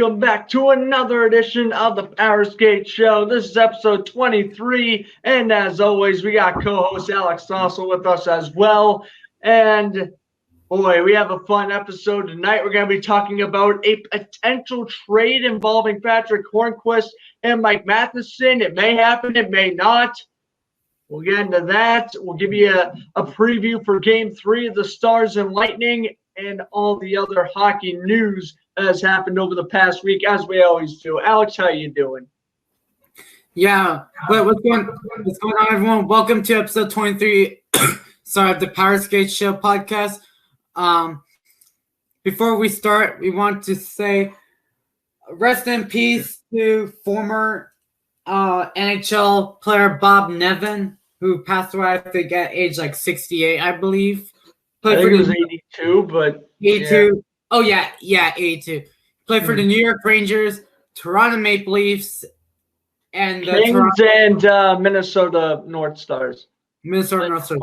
Welcome back to another edition of the Powerskateshow. This is episode 23, and as always, we got co-host Alex also with us as well. And boy, we have a fun episode tonight. We're going to be talking about a potential trade involving Patrick Hornquist and Mike Matheson. It may happen, it may not. We'll get into that. We'll give you a preview for Game 3 of the Stars and Lightning and all the other hockey news that has happened over the past week, as we always do. Alex, how you doing? Yeah. What's going on, everyone? Welcome to episode 23 of the Powerskateshow podcast. Before we start, we want to say rest in peace to former NHL player Bob Nevin, who passed away, I think, at age like 68, I believe. I think it was 82, but 82. Yeah. Oh, yeah, 82. Played for the New York Rangers, Toronto Maple Leafs, and Kings and Minnesota North Stars. Minnesota North Stars,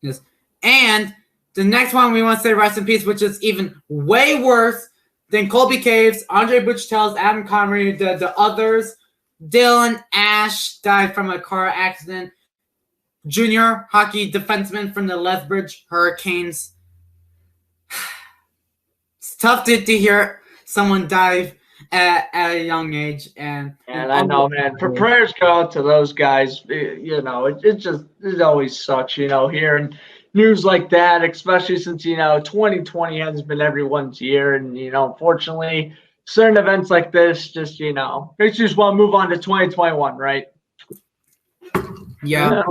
yes. And the next one we want to say rest in peace, which is even way worse than Colby Caves, Andre Buchtel's, Adam Connery, the others. Dylan Ash died from a car accident. Junior hockey defenseman from the Lethbridge Hurricanes. It's tough to hear someone die at a young age. And I know, man. Prayers go out to those guys. It always sucks, hearing news like that, especially since, 2020 has been everyone's year. And, unfortunately, certain events like this just, makes you just want to move on to 2021, right? Yeah.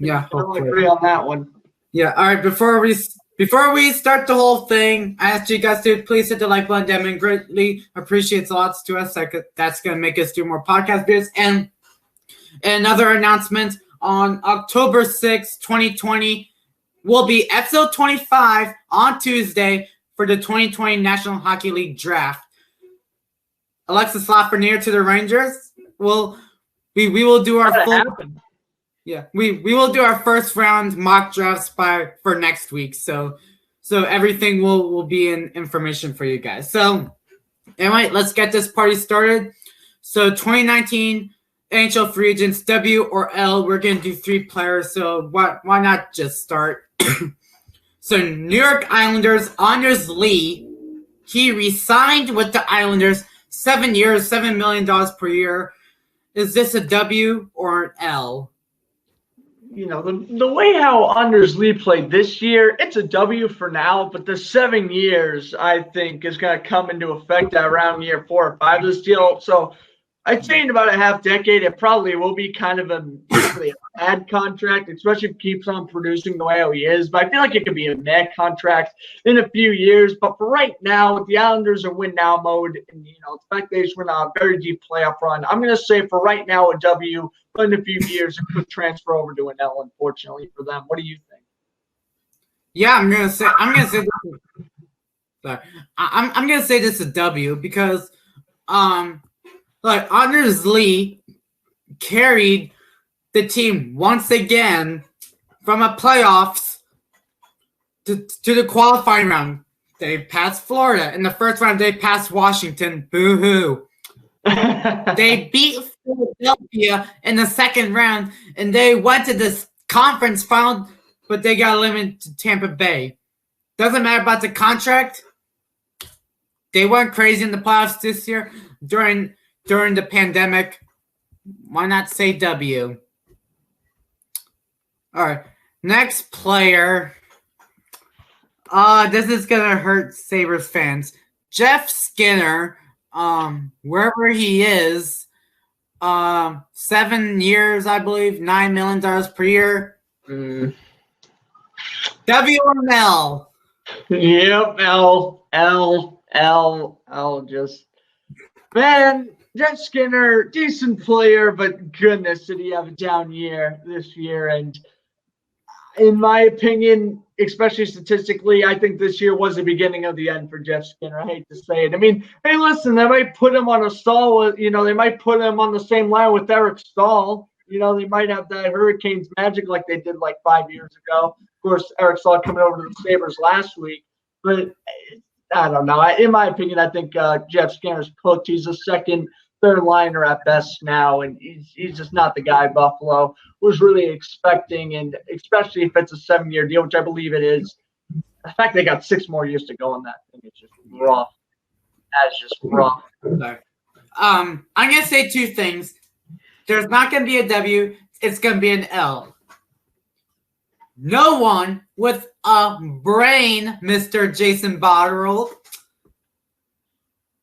Yeah. I agree on that one. Yeah. All right. Before we start the whole thing, I ask you guys to please hit the like button. That greatly appreciates lots to us. That's going to make us do more podcast videos. And another announcement on October 6th, 2020 will be episode 25 on Tuesday for the 2020 National Hockey League Draft. Alexis Lafreniere to the Rangers. We will do our we will do our first round mock drafts for next week. So everything will be in information for you guys. So anyway, let's get this party started. So 2019 NHL free agents, W or L. We're gonna do 3 players. So why not just start? So New York Islanders, Anders Lee, he re-signed with the Islanders 7 years, $7 million per year. Is this a W or an L? The way how Anders Lee played this year, it's a W for now, but the 7 years, I think, is going to come into effect around year 4 or 5 of this deal. So I'd say in about a half decade, it probably will be kind of a bad contract, especially if he keeps on producing the way how he is. But I feel like it could be a meh contract in a few years. But for right now, with the Islanders in win-now mode, and the fact they just went on a very deep playoff run, I'm going to say for right now a W. But in a few years, it could transfer over to an L. Unfortunately for them, what do you think? Yeah, I'm gonna say this is a W because Anders Lee carried the team once again from a playoffs to the qualifying round. They passed Florida. In the first round, they passed Washington. Boo-hoo. They beat Philadelphia in the second round, and they went to this conference final, but they got eliminated to Tampa Bay. Doesn't matter about the contract. They went crazy in the playoffs this year during the pandemic. Why not say W? All right. Next player. This is going to hurt Sabres fans. Jeff Skinner, wherever he is, 7 years, I believe, $9 million per year. W or L? Yep, L. Just, man, Jeff Skinner, decent player, but goodness, did he have a down year this year. And in my opinion, especially statistically, I think this year was the beginning of the end for Jeff Skinner. I hate to say it. I mean, hey, listen, they might put him on a stall. They might put him on the same line with Eric Stahl. They might have that Hurricanes magic like they did like 5 years ago. Of course, Eric Stahl coming over to the Sabres last week. But I don't know. In my opinion, I think Jeff Skinner's cooked. He's a second, third liner at best now, and he's just not the guy Buffalo was really expecting, and especially if it's a 7-year deal, which I believe it is. The fact they got 6 more years to go on that thing is just rough. That's just rough. I'm gonna say 2 things. There's not gonna be a W. It's gonna be an L. No one with a brain, Mr. Jason Botterill.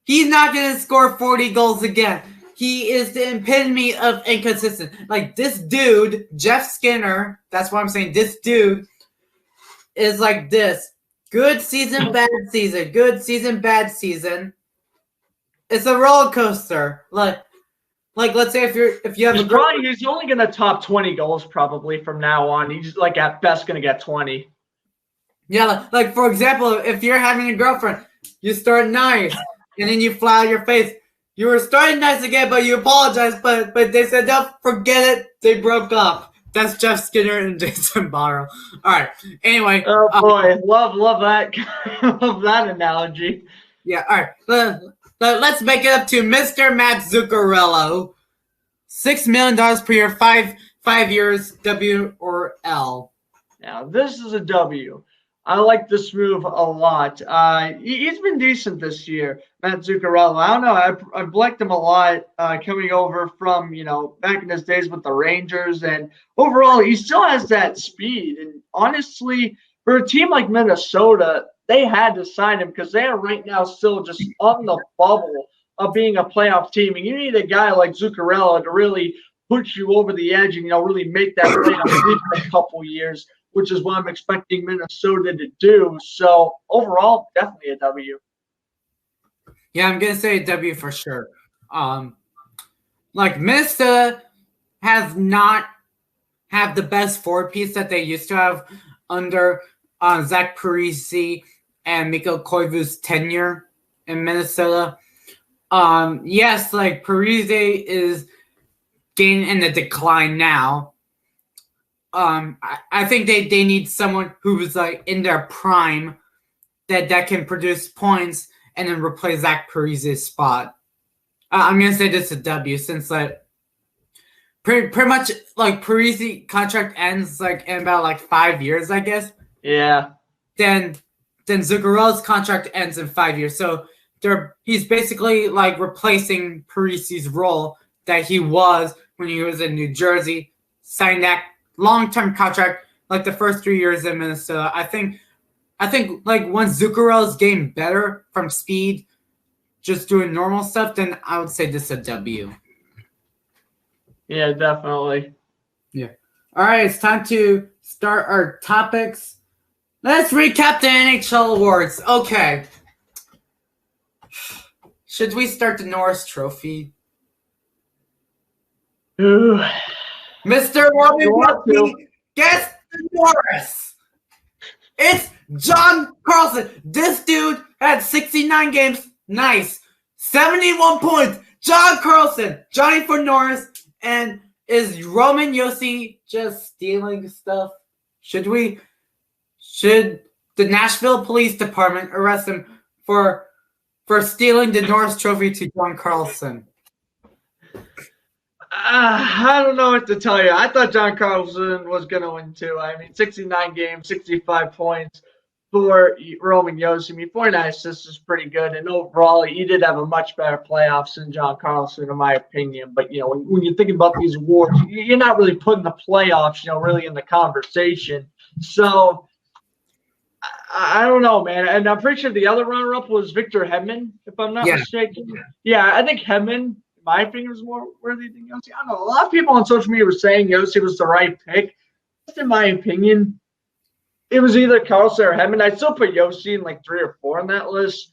He's not going to score 40 goals again. He is the epitome of inconsistent. Like, this dude, Jeff Skinner, that's what I'm saying, this dude is like this. Good season, bad season. Good season, bad season. It's a roller coaster. Like, let's say if you have he's only going to top 20 goals probably from now on. He's like at best going to get 20. Yeah, like for example, if you're having a girlfriend, you start nice, and then you fly out your face. You were starting nice again, but you apologize, but they said, don't forget it. They broke up. That's Jeff Skinner and Jason Botterill. All right. Anyway. Oh boy, love that, love that analogy. Yeah. All right. Let's make it up to Mr. Matt Zuccarello. $6 million per year, 5 years, W or L. Now, this is a W. I like this move a lot. He's been decent this year, Matt Zuccarello. I don't know. I've liked him a lot coming over from, back in his days with the Rangers. And overall, he still has that speed. And honestly, for a team like Minnesota, they had to sign him because they are right now still just on the bubble of being a playoff team. And you need a guy like Zuccarello to really push you over the edge and, really make that playoff leap in a couple years, which is what I'm expecting Minnesota to do. So overall, definitely a W. Yeah, I'm going to say a W for sure. Minnesota has not have the best forward piece that they used to have under Zach Parise and Mikko Koivu's tenure in Minnesota. Yes, Parise is getting in the decline now. I think they need someone who's in their prime that can produce points and then replace Zach Parise's spot. I'm gonna say this is a W since pretty much Parise contract ends in about 5 years, I guess. Yeah. Then Zuccarello's contract ends in 5 years. So he's basically replacing Parise's role that he was when he was in New Jersey, signed that long-term contract the first 3 years in Minnesota. I think once Zuccarello's getting better from speed, just doing normal stuff, then I would say this is a W. Yeah, definitely. Yeah. All right, it's time to start our topics. Let's recap the NHL awards. Okay. Should we start the Norris Trophy? Ooh. Mr. Roman gets the Norris. It's John Carlson. This dude had 69 games. Nice. 71 points. John Carlson. Johnny for Norris. And is Roman Josi just stealing stuff? Should the Nashville Police Department arrest him for stealing the Norris Trophy to John Carlson? I don't know what to tell you. I thought John Carlson was going to win too. 69 games, 65 points for Roman Josi. 49 assists is pretty good. And overall, he did have a much better playoffs than John Carlson, in my opinion. But, when you're thinking about these awards, you're not really putting the playoffs, really in the conversation. So, I don't know, man. And I'm pretty sure the other runner-up was Victor Hedman, if I'm not mistaken. Yeah, I think Hedman, in my opinion, was more worthy than Josi. I don't know. A lot of people on social media were saying Josi was the right pick. Just in my opinion, it was either Carlson or Hedman. I'd still put Josi in 3 or 4 on that list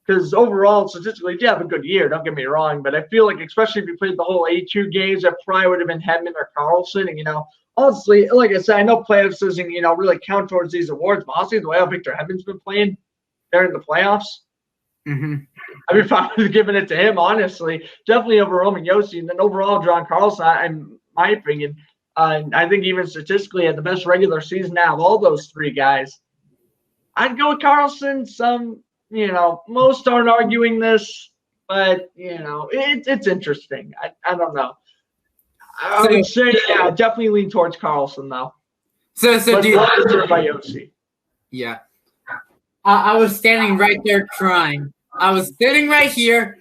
because overall, statistically, he did have a good year. Don't get me wrong. But I feel especially if you played the whole 82 games, that probably would have been Hedman or Carlson. And, honestly, like I said, I know playoffs doesn't, really count towards these awards. But honestly, the way how Victor Hedman's been playing during the playoffs, I'd be fine with giving it to him, honestly. Definitely over Roman Josi. And then overall, John Carlson, in my opinion, I think even statistically had the best regular season out of all those 3 guys. I'd go with Carlson some most aren't arguing this, but it's interesting. I don't know. I would say, yeah, definitely lean towards Carlson though. So But dude, by OC. yeah. I was standing right there crying. I was sitting right here,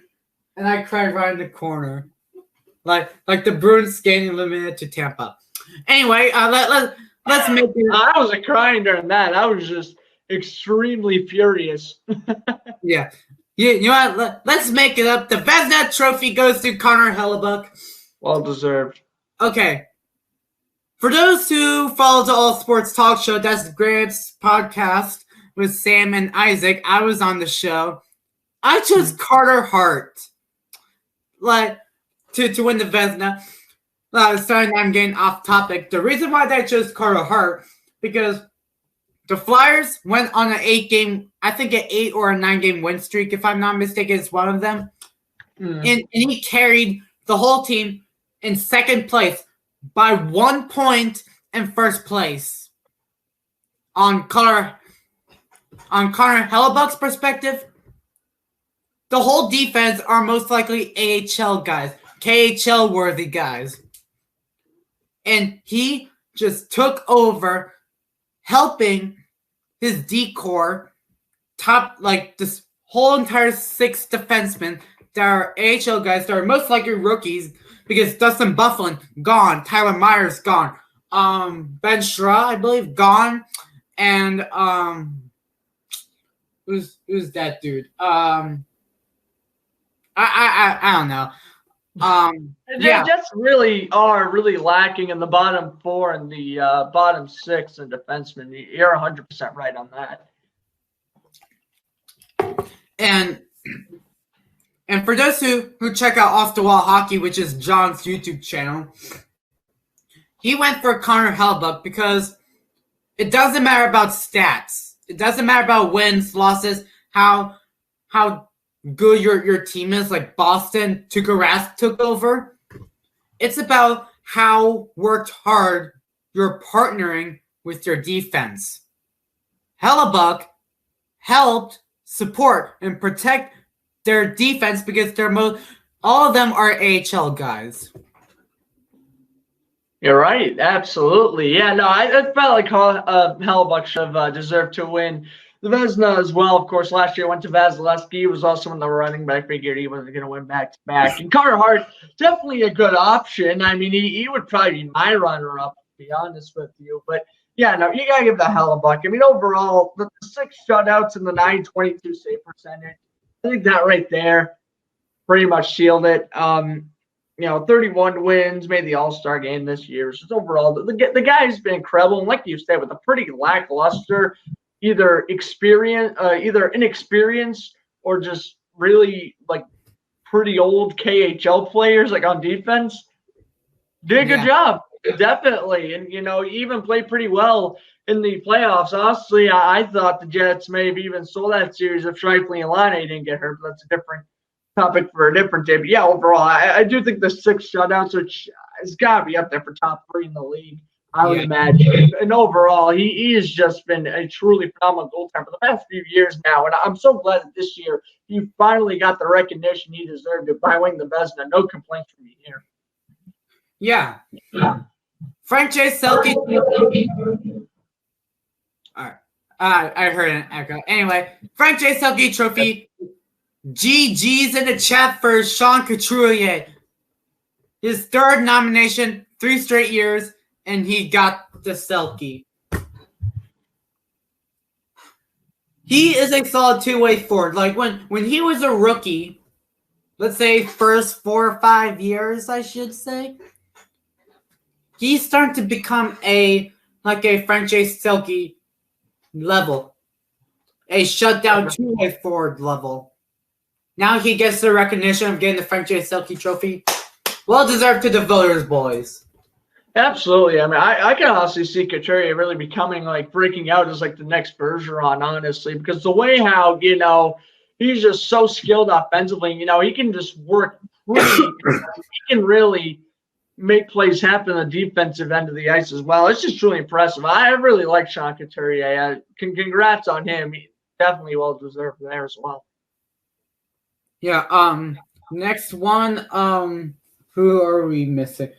and I cried right in the corner, like the Bruins getting eliminated to Tampa. Anyway, let's make it. I wasn't crying during that. I was just extremely furious. Yeah. You know what? Let's make it up. The Vezina Trophy goes to Connor Hellebuyck. Well deserved. Okay. For those who follow the All Sports Talk Show, that's Grant's podcast with Sam and Isaac. I was on the show. I chose Carter Hart, like to win the Vezina. Sorry, I'm getting off topic. The reason why I chose Carter Hart because the Flyers went on an 8-game, I think an 8 or a 9-game win streak, if I'm not mistaken, it's one of them. And he carried the whole team in second place by 1 point in first place. On Connor Hellebuyck's perspective, the whole defense are most likely AHL guys, KHL worthy guys. And he just took over, helping his decor, this whole entire 6 defensemen that are AHL guys that are most likely rookies because Dustin Byfuglien gone, Tyler Myers gone, Ben Schra, I believe, gone, and who's that dude? I don't know. They just really are lacking in the bottom 4 and the bottom 6 in defensemen. You're 100% right on that. And for those who check out Off the Wall Hockey, which is John's YouTube channel, he went for Connor Hellebuyck because it doesn't matter about stats. It doesn't matter about wins, losses, how good your team is, like Boston, Tuukka Rask took over. It's about how worked hard you're partnering with your defense. Hellebuyck helped support and protect their defense because all of them are AHL guys. You're right, absolutely. Yeah, no, I felt like Hellebuyck should have deserved to win the Vezina as well. Of course, last year went to Vasilevsky. He was also in the running, but I figured he wasn't going to win back-to-back. And Carter Hart, definitely a good option. I mean, he would probably be my runner-up, to be honest with you. But, yeah, no, you got to give the Hellebuyck. I mean, overall, the 6 shutouts and the 922 save percentage, I think that right there pretty much sealed it. 31 wins, made the All-Star game this year. So overall, the guy's been incredible. And like you said, with a pretty lackluster either inexperience or just really pretty old KHL players on defense, did a good job, definitely. And even played pretty well in the playoffs. Honestly, I thought the Jets may have even sold that series if Scheifele and Laine didn't get hurt, but that's a different topic for a different day. But yeah, overall, I do think the 6 shutouts, which has got to be up there for top 3 in the league, I would imagine. And overall, he has just been a truly phenomenal goaltender for the past few years now. And I'm so glad that this year he finally got the recognition he deserved by winning the Vezina. No complaints from me here. Yeah. Frank J. Selke. All right. I heard an echo. Anyway, Frank J. Selke Trophy. GG's in the chat for Sean Couturier. His 3rd nomination, 3 straight years, and he got the Selke. He is a solid 2-way forward. When he was a rookie, let's say first 4 or 5 years, I should say, he's starting to become a Frank J. Selke level, a shutdown 2-way forward level. Now he gets the recognition of getting the Frank J. Selke Trophy. Well deserved to the voters, boys. Absolutely. I mean, I can honestly see Couturier really becoming breaking out as the next Bergeron, honestly, because the way how, he's just so skilled offensively, he can just work he can really make plays happen on the defensive end of the ice as well. It's just truly impressive. I really like Sean Couturier. Congrats on him. definitely well deserved there as well. Yeah. Next one. Who are we missing?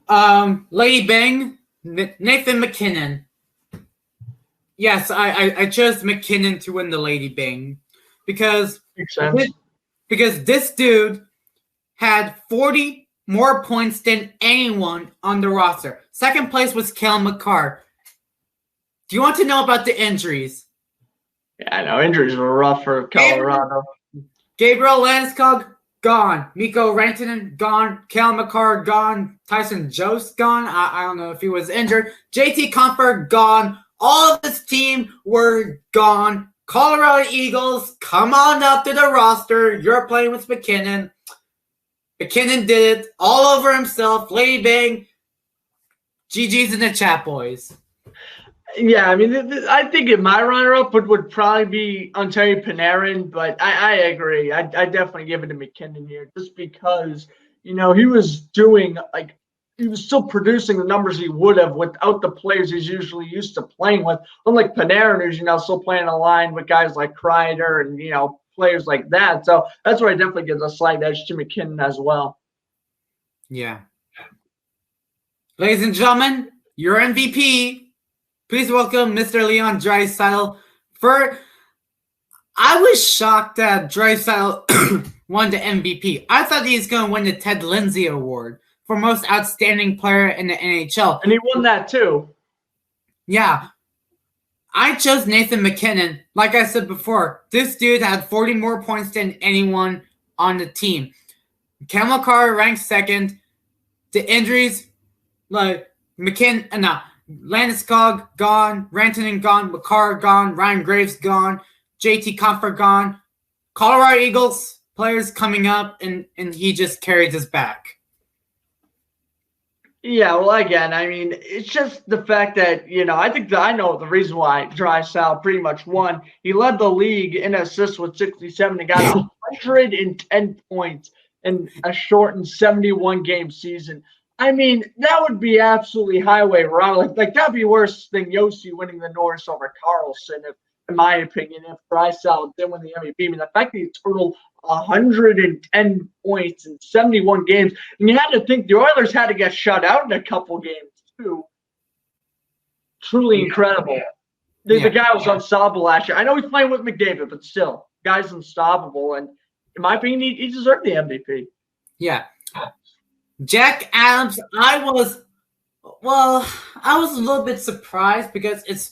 Lady Bang, Nathan McKinnon. Yes, I chose McKinnon to win the Lady Bang because Makes sense. This dude had 40 more points than anyone on the roster. Second place was Cale Makar. Do you want to know about the injuries? Yeah, I know injuries were rough for Colorado. Gabriel Landeskog, gone. Mikko Rantanen, gone. Cale Makar, gone. Tyson Jost, gone. I don't know if he was injured. JT Comfort, gone. All of this team were gone. Colorado Eagles, come on up to the roster. You're playing with McKinnon. McKinnon did it all over himself. Lady Bang. GG's in the chat, boys. Yeah, I mean, I think my runner-up would probably be Ontario Panarin, but I agree. I definitely give it to McKinnon here just because, he was doing, he was still producing the numbers he would have without the players he's usually used to playing with. Unlike Panarin, who's, still playing a line with guys like Kreider and, players like that. So that's where it definitely gives a slight edge to McKinnon as well. Yeah. Ladies and gentlemen, your MVP. Please welcome Mr. Leon Draisaitl. I was shocked that Draisaitl won the MVP. I thought he was going to win the Ted Lindsay Award for most outstanding player in the NHL. And he won that too. Yeah. I chose Nathan McKinnon. Like I said before, this dude had 40 more points than anyone on the team. Cale Makar ranked second. The injuries, Landeskog gone, Rantanen gone, Makar gone, Ryan Graves gone, JT Comfort gone. Colorado Eagles players coming up, and he just carries us back. Yeah, well, again, I mean, it's just the fact that, I think I know the reason why Draisaitl pretty much won. He led the league in assists with 67 and got 110 points in a shortened 71-game season. I mean, that would be absolutely highway robbery. Like that'd be worse than Yossi winning the Norris over Carlson, in my opinion, if Draisaitl did win the MVP. I mean, the fact that he totaled 110 points in 71 games, and you had to think the Oilers had to get shut out in a couple games too. Truly incredible. The guy was unstoppable last year. I know he's playing with McDavid, but still, guy's unstoppable. And in my opinion, he deserved the MVP. Yeah. Jack Adams, I was a little bit surprised because it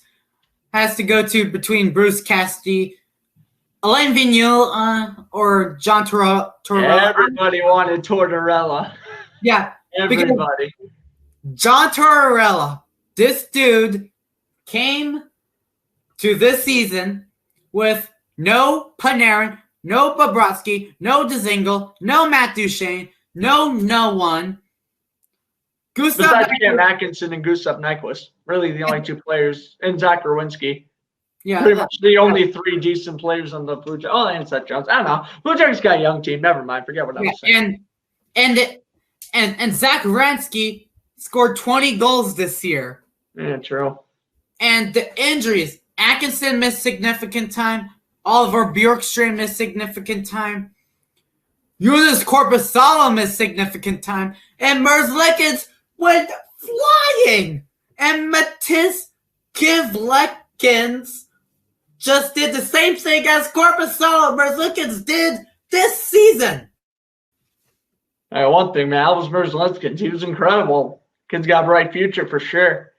has to go to between Bruce Cassidy, Alain Vigneault, or John Tortorella. Everybody wanted Tortorella. Yeah. Everybody. John Tortorella, this dude came to this season with no Panarin, no Bobrovsky, no Dzingel, no Matt Duchene, no one. Besides Cam Atkinson and Gustav Nyquist. Really the only two players. And Zach Rowinski. Yeah. Pretty much the only three decent players on the Blue Jackets. Oh, and Seth Jones. I don't know. Blue Jackets got a young team. Never mind. Forget what I was saying. And Zach Rowinski scored 20 goals this year. Yeah, true. And the injuries. Atkinson missed significant time. Oliver Bjorkstrand missed significant time. Jonas Korpisalo missed significant time. And Merzlikins went flying. And Matisse Kivlekins just did the same thing as Korpisalo Merzlikins did this season. One thing, man, Elvis Merzlikins, he was incredible. Kid's got a bright future for sure.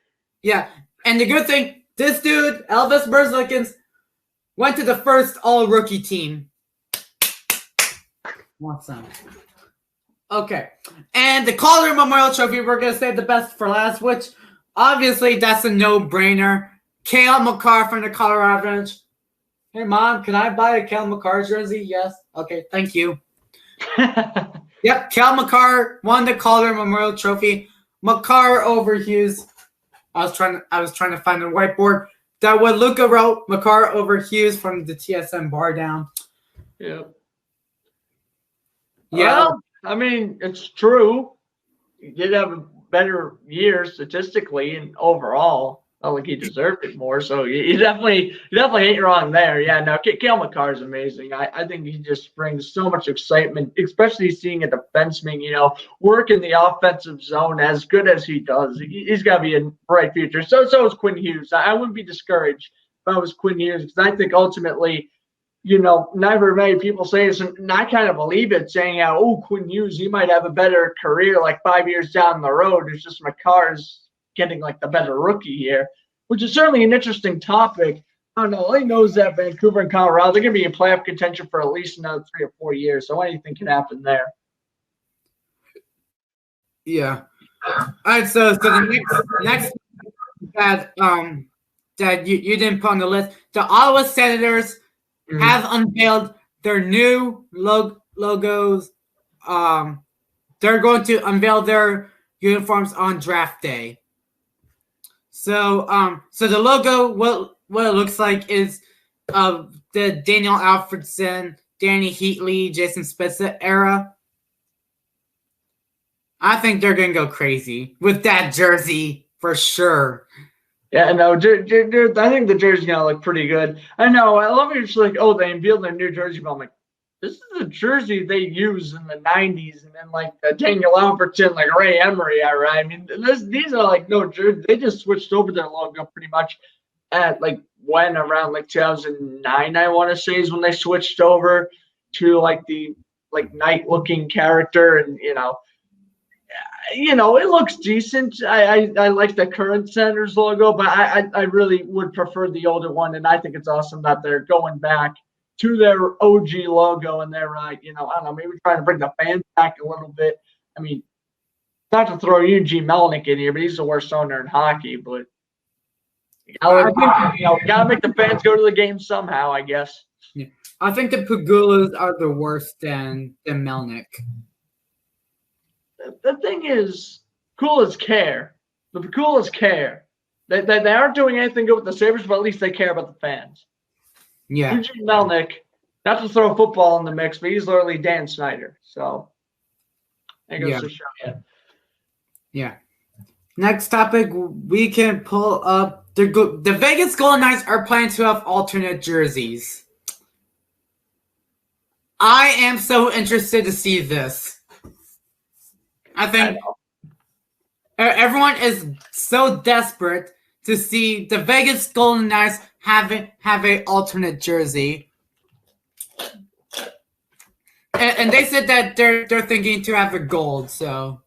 Yeah, and the good thing, this dude, Elvis Merzlikins, went to the first all-rookie team. Awesome. Okay, and the Calder Memorial Trophy, we're going to save the best for last, which obviously that's a no-brainer. Cale Makar from the Colorado Avalanche. Hey, Mom, can I buy a Cale Makar jersey? Yes. Okay, thank you. Yep, Cale Makar won the Calder Memorial Trophy. Makar over Hughes. I was trying to find a whiteboard. That what Luca wrote. Makar over Hughes from the TSN bar down. Yeah. Yeah. I mean, it's true. He did have a better year statistically and overall. felt like he deserved it more. So you definitely ain't wrong there. Yeah, no, Cale Makar is amazing. I think he just brings so much excitement, especially seeing a defenseman, work in the offensive zone as good as he does. He's got to be a bright future. So is Quinn Hughes. I wouldn't be discouraged if I was Quinn Hughes because I think ultimately, never many people say this, and I kind of believe it, saying, Quinn Hughes, he might have a better career like 5 years down the road. It's just Makar's getting like the better rookie here, which is certainly an interesting topic. I don't know. All he knows that Vancouver and Colorado, they're going to be in playoff contention for at least another 3 or 4 years. So what do you think can happen there? Yeah. All right. So the next that you didn't put on the list, the Ottawa Senators have unveiled their new logos. They're going to unveil their uniforms on draft day. So the logo, what it looks like is the Daniel Alfredson, Danny Heatley, Jason Spezza era. I think they're gonna go crazy with that jersey for sure. Yeah, no, dude, I think the jersey's gonna look pretty good. I know. I love it. It's like, they unveiled their new jersey, but I'm like, this is a jersey they used in the '90s, and then like Daniel Alfredson, like Ray Emery era. I mean, these are like no jersey. They just switched over their logo pretty much at like around like 2009, I want to say, is when they switched over to like the night looking character, and it looks decent. I like the current Senators logo, but I really would prefer the older one, and I think it's awesome that they're going back to their OG logo, and they're I don't know, maybe trying to bring the fans back a little bit. I mean, not to throw Eugene Melnick in here, but he's the worst owner in hockey. But you gotta make the fans go to the game somehow, I guess. Yeah. I think the Pagulas are the worst than Melnick. The thing is, Pagulas care. The Pagulas care. They aren't doing anything good with the Sabres, but at least they care about the fans. Yeah. Eugene Melnick, not to throw football in the mix, but he's literally Dan Snyder. So, that goes to show you. Yeah. Next topic, we can pull up the Vegas Golden Knights are planning to have alternate jerseys. I am so interested to see this. I think everyone is so desperate to see the Vegas Golden Knights have an alternate jersey. And they said that they're thinking to have a gold, so.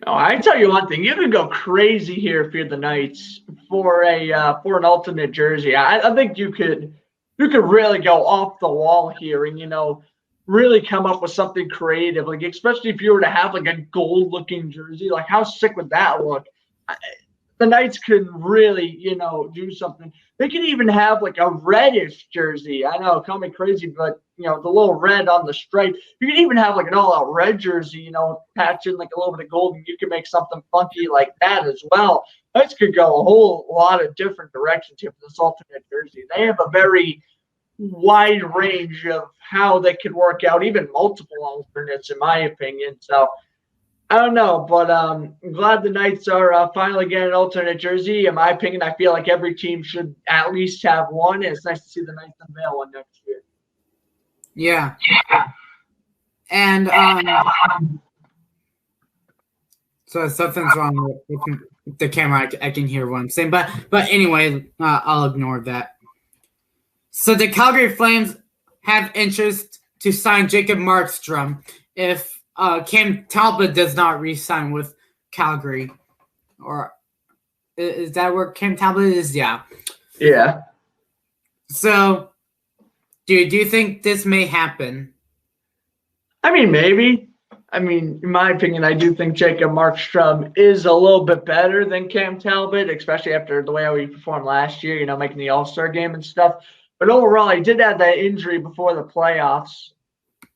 No, I tell you one thing, you can go crazy here if you're the Knights for an alternate jersey. I think you could really go off the wall here and really come up with something creative, like especially if you were to have like a gold looking jersey. Like how sick would that look? The Knights could really, do something. They could even have like a reddish jersey. I know, call me crazy, but the little red on the stripe. You could even have like an all-out red jersey, patch in like a little bit of gold, and you could make something funky like that as well. Knights could go a whole lot of different directions here for this alternate jersey. They have a very wide range of how they could work out, even multiple alternates, in my opinion. So I don't know, but I'm glad the Knights are finally getting an alternate jersey. In my opinion, I feel like every team should at least have one, and it's nice to see the Knights unveil one next year. Yeah. And so something's wrong with the camera. I can hear what I'm saying, but anyway, I'll ignore that. So the Calgary Flames have interest to sign Jacob Markstrom if Cam Talbot does not re-sign with Calgary. Or is that where Cam Talbot is? Yeah. Yeah. So, do you think this may happen? I mean, maybe. I mean, in my opinion, I do think Jacob Markstrom is a little bit better than Cam Talbot, especially after the way how he performed last year, making the All-Star game and stuff. But overall, he did have that injury before the playoffs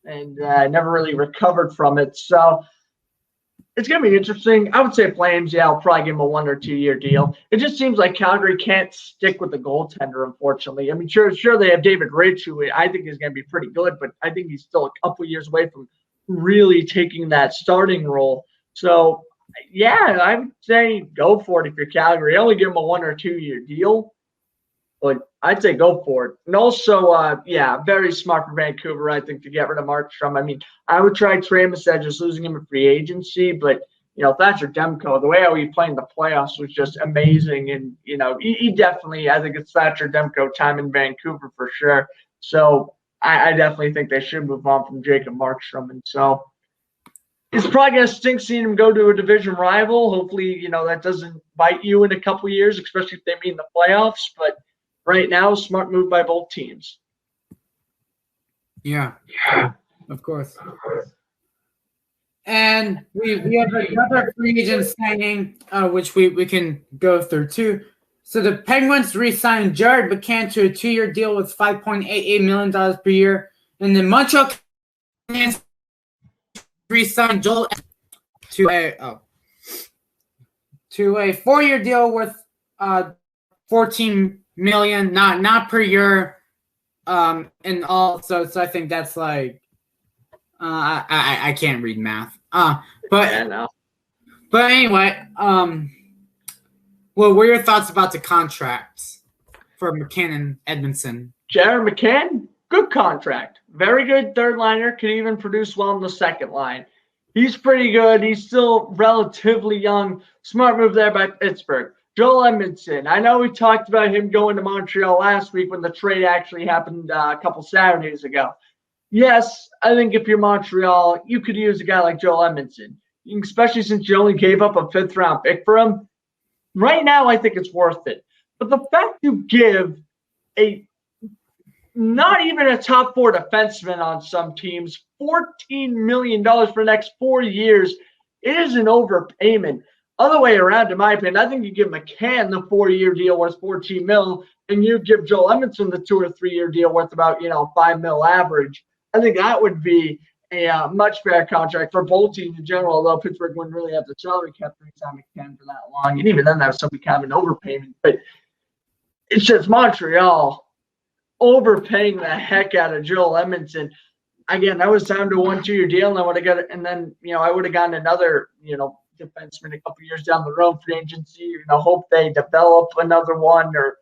and never really recovered from it. So it's going to be interesting. I would say Flames, I'll probably give him a 1 or 2 year deal. It just seems like Calgary can't stick with the goaltender, unfortunately. I mean, sure they have David Rich, who I think is going to be pretty good, but I think he's still a couple years away from really taking that starting role. So Yeah, I would say go for it if you're Calgary. Only give him a 1 or 2 year deal, but I'd say go for it. And also, yeah, very smart for Vancouver, I think, to get rid of Markstrom. I mean, I would try Trey instead of just losing him in free agency, but Thatcher Demko, the way how he played in the playoffs was just amazing. And, he definitely, I think it's Thatcher Demko time in Vancouver for sure. So I definitely think they should move on from Jacob Markstrom. And so it's probably going to stink seeing him go to a division rival. Hopefully, that doesn't bite you in a couple years, especially if they meet in the playoffs. But right now, smart move by both teams. Yeah, of course. And we have another free agent signing, which we can go through too. So the Penguins re-signed Jared McCann to a 2-year deal with $5.88 million per year. And the Montreal Canadiens re-signed Joel to a 4-year deal with $14 million, not per year, and all. So I think that's like I can't read math. But anyway, what were your thoughts about the contracts for McCann and Edmondson? Jared McCann, good contract. Very good third liner. Could even produce well in the second line. He's pretty good. He's still relatively young. Smart move there by Pittsburgh. Joel Edmondson. I know we talked about him going to Montreal last week when the trade actually happened a couple Saturdays ago. Yes, I think if you're Montreal, you could use a guy like Joel Edmondson, especially since you only gave up a 5th-round pick for him. Right now, I think it's worth it. But the fact you give not even a top 4 defenseman on some teams, $14 million for the next 4 years, it is an overpayment. Other way around, in my opinion, I think you give McCann the 4-year deal worth $14 million, and you give Joel Edmondson the 2 or 3 year deal worth about $5 million average. I think that would be a much fair contract for both teams in general, although Pittsburgh wouldn't really have the salary cap to sign McCann for that long. And even then, that was something kind of an overpayment. But it's just Montreal overpaying the heck out of Joel Edmondson. Again, that was down to a 1-2 year deal, and I would have got it. And then, I would have gotten another, defenseman a couple years down the road, free agency. Hope they develop another one, or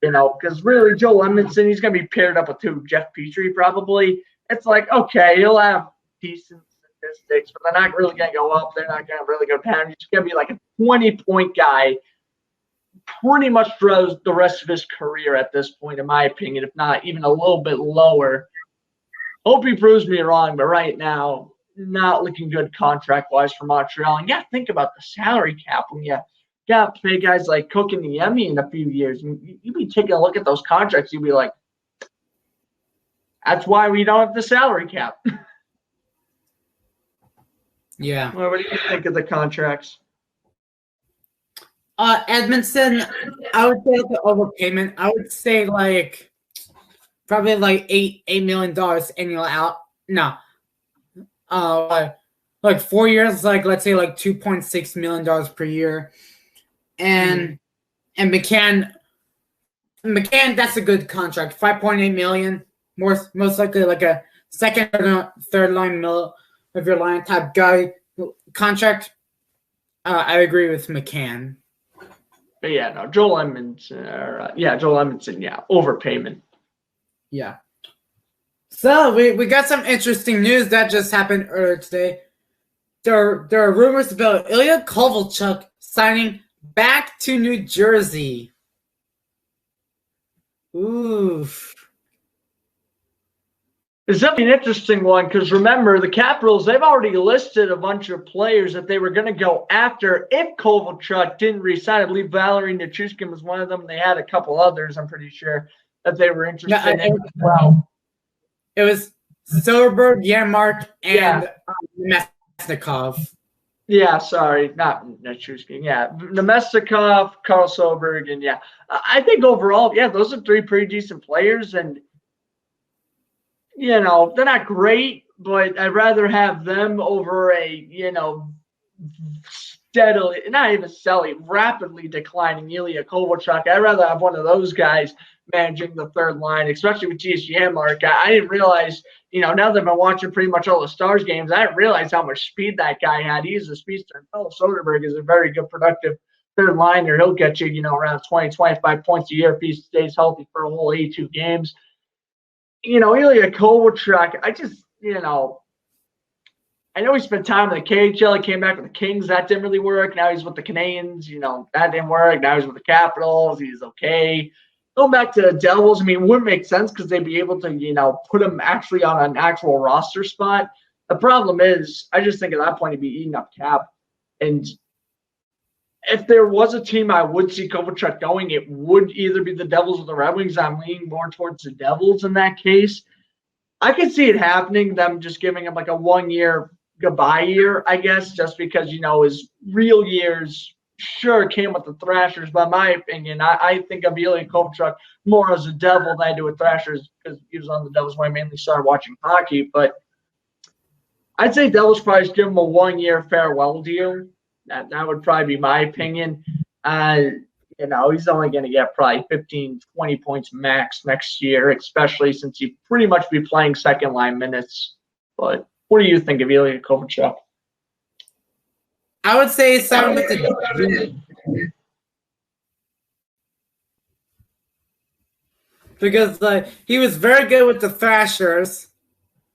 because really Joel Edmondson, he's going to be paired up with Jeff Petrie probably. It's like, okay, he'll have decent statistics, but they're not really going to go up. They're not going to really go down. He's going to be like a 20-point guy pretty much throughout the rest of his career at this point, in my opinion, if not even a little bit lower. Hope he proves me wrong, but right now, not looking good contract-wise for Montreal. And think about the salary cap when you got to pay guys like Cook and Niemi in a few years. You'd be taking a look at those contracts, you'd be like, that's why we don't have the salary cap. Yeah. Well, what do you think of the contracts? Edmondson, I would say the overpayment. I would say probably like $8 million annual out. No. Like 4 years, let's say like $2.6 million per year. And McCann, that's a good contract. $5.8 million. Most likely like a second or third line middle of your line type guy contract. I agree with McCann. But Joel Edmondson, overpayment. Yeah. So we got some interesting news that just happened earlier today. There are rumors about Ilya Kovalchuk signing back to New Jersey. Oof. It's definitely an interesting one because remember, the Capitals, they've already listed a bunch of players that they were going to go after if Kovalchuk didn't resign. I believe Valerie Nichushkin was one of them. They had a couple others, I'm pretty sure, that they were interested in as well. It was Silverberg, Yarmark, and Nemesnikov. Yeah, sorry, not Nichushkin. Yeah, Nemesnikov, Carl Silverberg, and I think overall, those are 3 pretty decent players, and they're not great, but I'd rather have them over a, steadily, not even steadily, rapidly declining Ilya Kovalchuk. I'd rather have one of those guys managing the third line, especially with TSG Mark. I didn't realize, now that I've been watching pretty much all the Stars games, I didn't realize how much speed that guy had. He's a speedster. And Philip Soderberg is a very good, productive third liner. He'll get you, around 20, 25 points a year if he stays healthy for a whole 82 games. Ilya Kovalchuk, I know he spent time in the KHL. He came back with the Kings. That didn't really work. Now he's with the Canadiens. That didn't work. Now he's with the Capitals. He's okay. Going back to the Devils, it wouldn't make sense because they'd be able to, put him actually on an actual roster spot. The problem is, I just think at that point he'd be eating up cap. And if there was a team I would see Kovalchuk going, it would either be the Devils or the Red Wings. I'm leaning more towards the Devils in that case. I could see it happening, them just giving him like a 1 year goodbye year, I guess, just because, his real years sure came with the Thrashers. But in my opinion, I think of Ilya Kovalchuk more as a Devil than I do with Thrashers because he was on the Devils when I mainly started watching hockey. But I'd say Devils probably just give him a 1 year farewell deal. That would probably be my opinion. He's only going to get probably 15, 20 points max next year, especially since he'd pretty much be playing second-line minutes. But what do you think of Ilya Kovalchuk? I would say sign with the because he was very good with the Thrashers.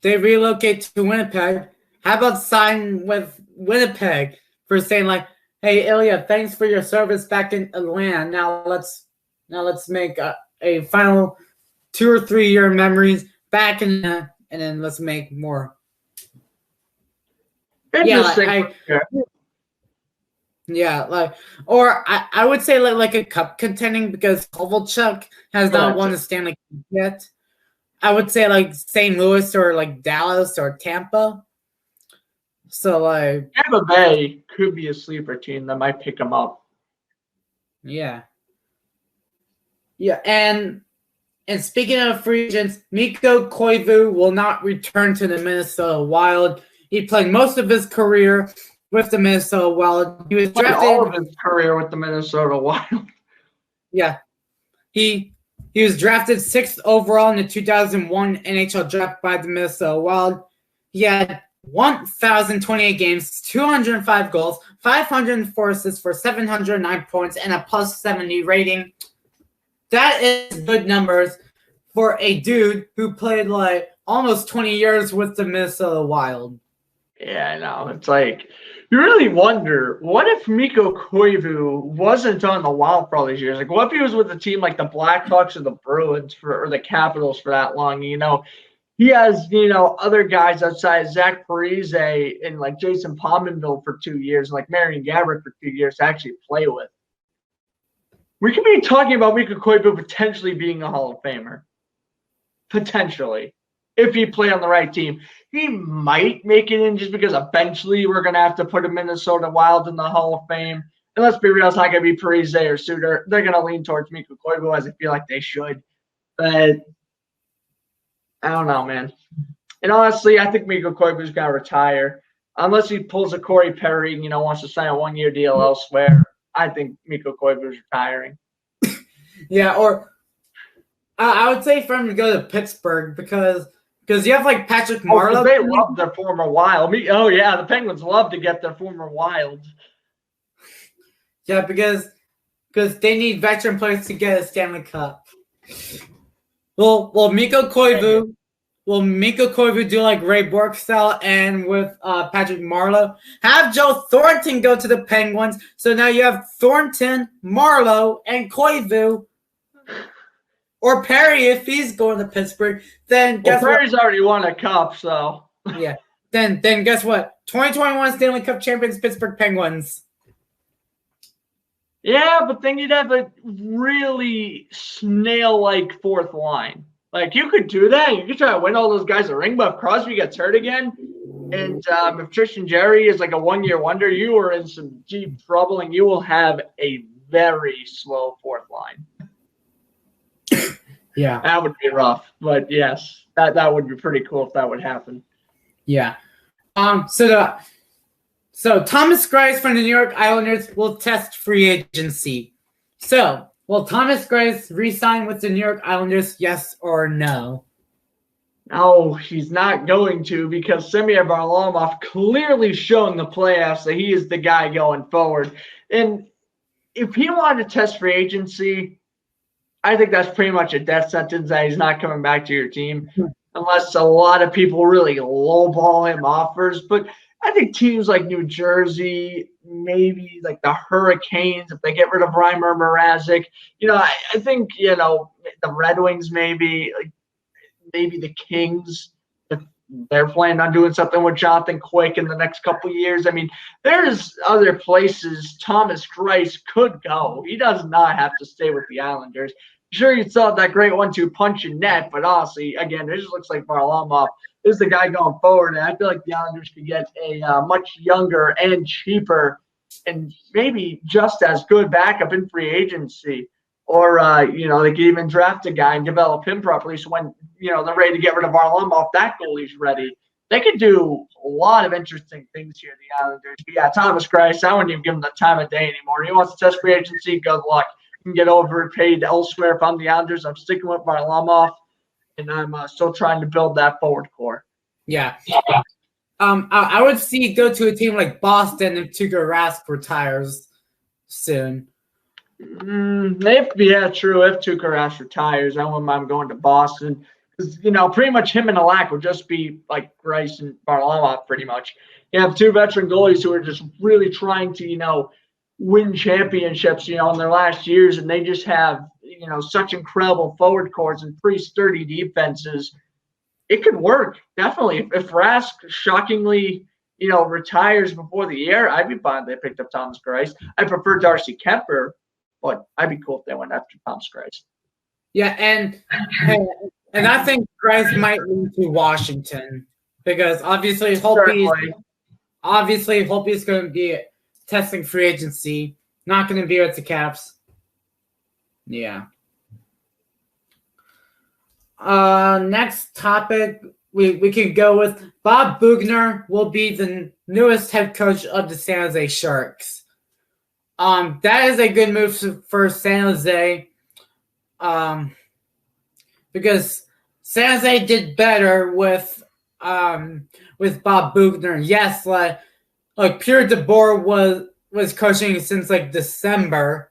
They relocate to Winnipeg. How about sign with Winnipeg for saying hey Ilya, thanks for your service back in Atlanta. Now let's make a final 2 or 3 year memories back in and then let's make more. Interesting. Or I would say like a cup contending because Kovalchuk has not won the Stanley Cup yet. I would say like St. Louis or Dallas or Tampa. So Tampa Bay could be a sleeper team that might pick him up. Yeah. And speaking of free agents, Mikko Koivu will not return to the Minnesota Wild. He played most of his career with the Minnesota Wild. He was drafted all of his career with the Minnesota Wild. Yeah. He was drafted 6th overall in the 2001 NHL draft by the Minnesota Wild. He had 1,028 games, 205 goals, 504 assists for 709 points, and a plus 70 rating. That is good numbers for a dude who played almost 20 years with the Minnesota Wild. Yeah, I know. It's you really wonder, what if Mikko Koivu wasn't on the Wild for all these years? What if he was with a team like the Blackhawks or the Bruins or the Capitals for that long? He has, other guys outside Zach Parise and Jason Pominville for 2 years, Marion Gaborik for 2 years to actually play with. We could be talking about Mikko Koivu potentially being a Hall of Famer. Potentially. If he played on the right team. He might make it in just because eventually we're going to have to put a Minnesota Wild in the Hall of Fame. And let's be real, it's not going to be Parise or Suter. They're going to lean towards Mikko Koivu as I feel like they should. But I don't know, man. And honestly, I think Mikko Koivu's going to retire. Unless he pulls a Corey Perry and, wants to sign a 1 year deal elsewhere. I think Mikko Koivu's retiring. Yeah, or I would say for him to go to Pittsburgh because you have Patrick Marleau. They love their former Wild. The Penguins love to get their former Wild. Yeah, because they need veteran players to get a Stanley Cup. Will Mikko Koivu do like Ray Bork style and with Patrick Marleau? Have Joe Thornton go to the Penguins. So now you have Thornton, Marleau, and Koivu. Or Perry if he's going to Pittsburgh. Then guess what? Perry's already won a cup, so. Yeah. Then guess what? 2021 Stanley Cup champions Pittsburgh Penguins. Yeah, but then you'd have a really snail-like fourth line. You could do that. You could try to win all those guys a ring, but if Crosby gets hurt again, and if Tristan Jerry is a 1 year wonder, you are in some deep trouble, and you will have a very slow fourth line. Yeah. That would be rough. But yes, that would be pretty cool if that would happen. Yeah. So So Thomas Grice from the New York Islanders will test free agency. So will Thomas Grice re-sign with the New York Islanders, yes or no? No, he's not going to, because Semyon Varlamov clearly shown the playoffs that he is the guy going forward. And if he wanted to test free agency, I think that's pretty much a death sentence that he's not coming back to your team unless a lot of people really lowball him offers. But I think teams like New Jersey, maybe like the Hurricanes, if they get rid of Reimer Mrazek, I think, the Red Wings maybe the Kings, if they're planning on doing something with Jonathan Quick in the next couple of years. I mean, there's other places Thomas Greiss could go. He does not have to stay with the Islanders. Sure, you still have that great 1-2 punch in net, but honestly, again, it just looks like Varlamov is the guy going forward, and I feel like the Islanders could get a much younger and cheaper and maybe just as good backup in free agency. Or, they could even draft a guy and develop him properly. So when, they're ready to get rid of Varlamov, that goalie's ready. They could do a lot of interesting things here, the Islanders. But yeah, Thomas Greiss, I wouldn't even give him the time of day anymore. He wants to test free agency, good luck. He can get overpaid elsewhere. If I'm the Islanders, I'm sticking with Varlamov, and I'm still trying to build that forward core. Yeah. I would see go to a team like Boston if Tuukka Rask retires soon. Yeah, true. If Tuukka Rask retires, I wouldn't mind going to Boston because pretty much him and Alak would just be like Greiss and Varlamov. Pretty much, you have two veteran goalies who are just really trying to win championships in their last years, and they just have such incredible forward cores and pretty sturdy defenses. It could work definitely. If Rask shockingly retires before the year, I'd be fine if they picked up Thomas Greiss. I prefer Darcy Kemper. But I'd be cool if they went after Thomas Greiss. Yeah, and I think Greiss might move to Washington because obviously Holtby's going to be testing free agency, not going to be with the Caps. Yeah. Next topic we can go with Bob Boughner will be the newest head coach of the San Jose Sharks. That is a good move for San Jose, because San Jose did better with Bob Boughner. Yes, like Pierre DeBoer was coaching since like December,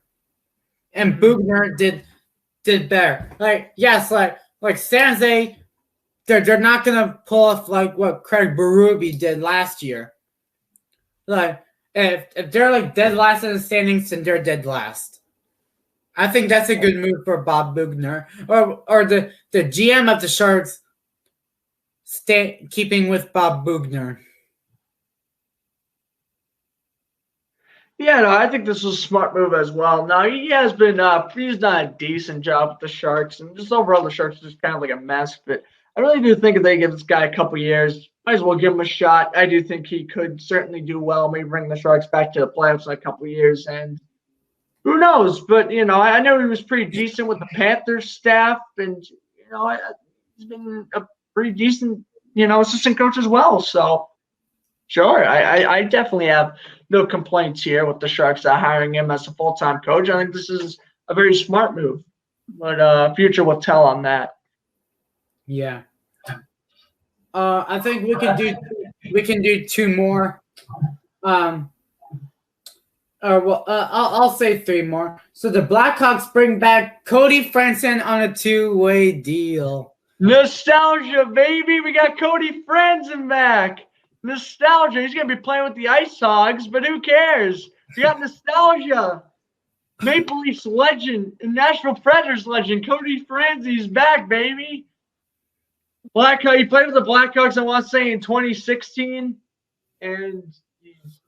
and Boughner did better. Like San Jose, they're not gonna pull off like what Craig Berube did last year. Like. If they're like dead last in the standings, then they're dead last. I think that's a good move for Bob Boughner or the GM of the Sharks keeping with Bob Boughner. Yeah, no, I think this was a smart move as well. Now, he has been he's done a decent job with the Sharks, and just overall the Sharks are just kind of like a mess. But I really do think if they give this guy a couple years, might as well give him a shot. I do think he could certainly do well, maybe bring the Sharks back to the playoffs in a couple years. And who knows? But, I know he was pretty decent with the Panthers staff. And, he's been a pretty decent, assistant coach as well. So, sure, I definitely have no complaints here with the Sharks hiring him as a full-time coach. I think this is a very smart move. But future will tell on that. Yeah. I think we can do two more. I'll say three more. So the Blackhawks bring back Cody Franson on a 2-way deal. Nostalgia, baby. We got Cody Franson back. Nostalgia. He's going to be playing with the Ice Hogs, but who cares? We got nostalgia. Maple Leafs legend and Nashville Predators legend Cody Franzi's back, baby. He played with the Blackhawks, I want to say, in 2016, and he's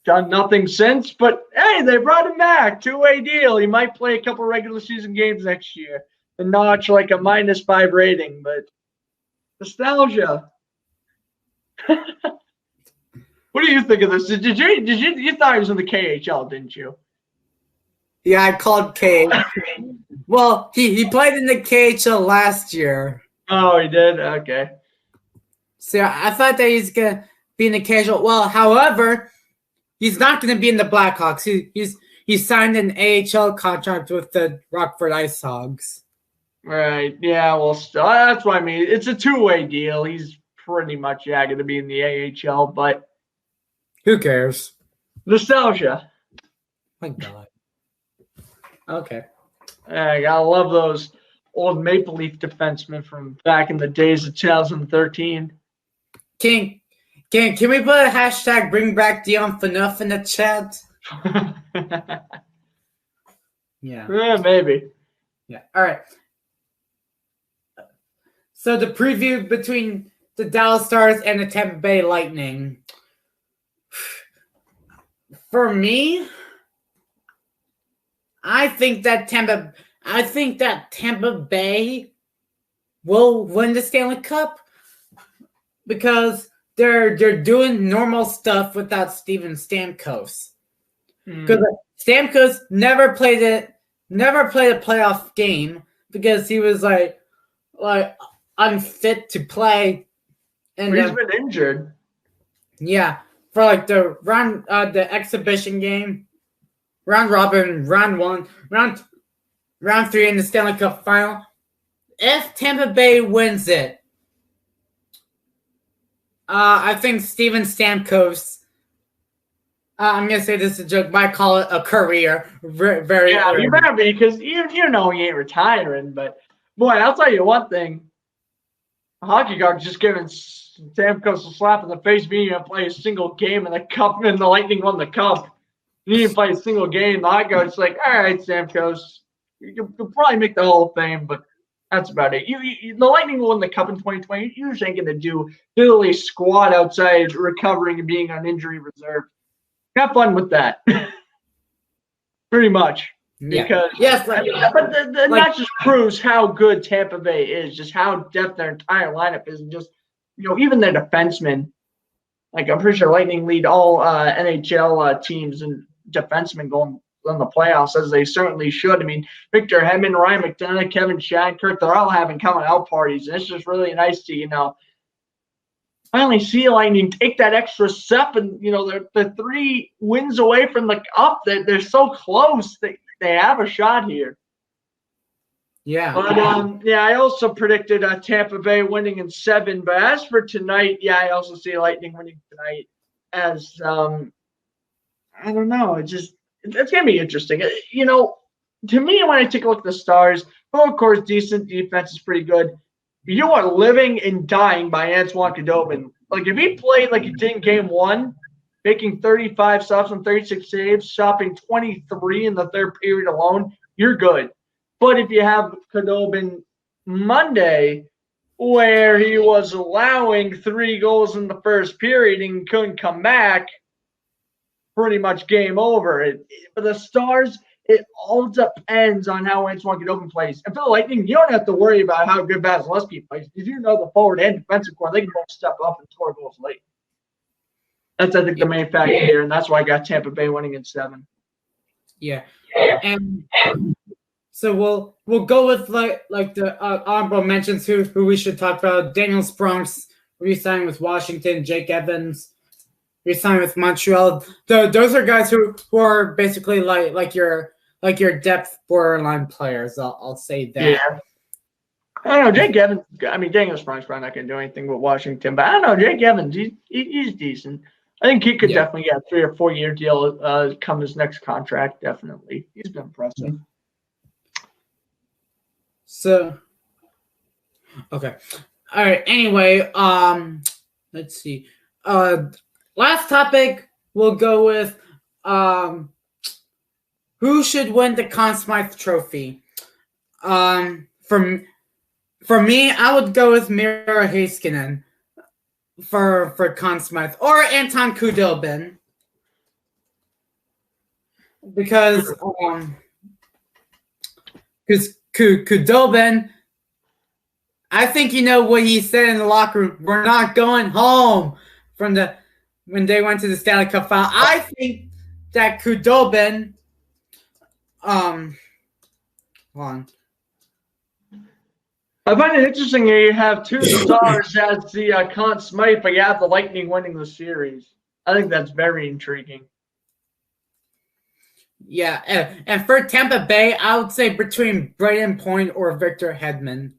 done nothing since. But, hey, they brought him back. 2-way deal. He might play a couple regular season games next year and notch like a -5 rating. But nostalgia. What do you think of this? Did you thought he was in the KHL, didn't you? Yeah, I called KHL. Well, he played in the KHL last year. Oh, he did? Okay. So I thought that he's being a casual. Well, however, he's not going to be in the Blackhawks. He's signed an AHL contract with the Rockford Ice Hogs. Right. Yeah. Well, that's what I mean. It's a two-way deal. He's pretty much going to be in the AHL, but who cares? Nostalgia. My God. Okay. I gotta love those old Maple Leaf defensemen from back in the days of 2013. Can we put a hashtag bring back Dion Phaneuf in the chat? Yeah. Maybe. Yeah. All right. So the preview between the Dallas Stars and the Tampa Bay Lightning. For me, I think that Tampa Bay will win the Stanley Cup because they're doing normal stuff without Steven Stamkos. Because Stamkos never played a playoff game because he was like unfit to play. And he's been injured. Yeah, for like the exhibition game, round robin, round 1, round 3 in the Stanley Cup final. If Tampa Bay wins it, I think Steven Stamkos. I'm gonna say this is a joke. Might call it a career. Very. Yeah, you better be because you know he ain't retiring. But boy, I'll tell you one thing. A hockey guard just giving Stamkos a slap in the face. He didn't play a single game in the cup, and the Lightning won the cup. He didn't play a single game. The hockey guard's like, all right, Stamkos, you'll probably make the Hall of Fame, but that's about it. The Lightning will win the cup in 2020. You just ain't gonna do literally squat outside, recovering and being on injury reserve. Have fun with that. Pretty much. Yeah. Because but that just proves how good Tampa Bay is, just how depth their entire lineup is, and just even their defensemen. Like I'm pretty sure Lightning lead all NHL teams and defensemen going in the playoffs, as they certainly should. I mean, Victor Hedman, Ryan McDonough, Kevin Shattenkirk, they're all having coming out parties, and it's just really nice to finally see Lightning take that extra step, and they're 3 wins away from the cup. They're so close. They have a shot here. Yeah. But I also predicted Tampa Bay winning in 7. But as for tonight, I also see Lightning winning tonight. As I don't know, it's gonna be interesting. To me, when I take a look at the Stars, of course, decent defense is pretty good. You are living and dying by Antoine Khudobin. Like, if he played like he did in Game 1, making 35 stops and 36 saves, stopping 23 in the third period alone, you're good. But if you have Khudobin Monday, where he was allowing 3 goals in the first period and couldn't come back, pretty much game over. For the Stars, it all depends on how Antoine Khudobin plays. And for the Lightning, you don't have to worry about how good Vasilevsky plays. Because the forward and defensive core, they can both step up and score goals late. That's, I think, the main factor here, and that's why I got Tampa Bay winning in 7. Yeah. And so we'll go with like the honorable mentions who we should talk about. Daniel Sprunks re-signed with Washington. Jake Evans re-signed with Montreal. Those are guys who are basically like your depth borderline players. I'll say that. Yeah. I don't know, Jake Evans. I mean, Daniel Sprung's probably not going to do anything with Washington, but I don't know, Jake Evans. He's decent. I think he could definitely get a 3 or 4 year deal come his next contract. Definitely, he's been impressive. So, okay, all right. Anyway, let's see. Last topic, we'll go with who should win the Conn Smythe Trophy. For me, I would go with Miro Heiskanen for Conn Smythe or Anton Khudobin because Khudobin, I think what he said in the locker room. We're not going home when they went to the Stanley Cup final. I think that Khudobin, hold on. I find it interesting that you have two stars as the Conn Smythe, but you have the Lightning winning the series. I think that's very intriguing. Yeah, and for Tampa Bay, I would say between Braden Point or Victor Hedman.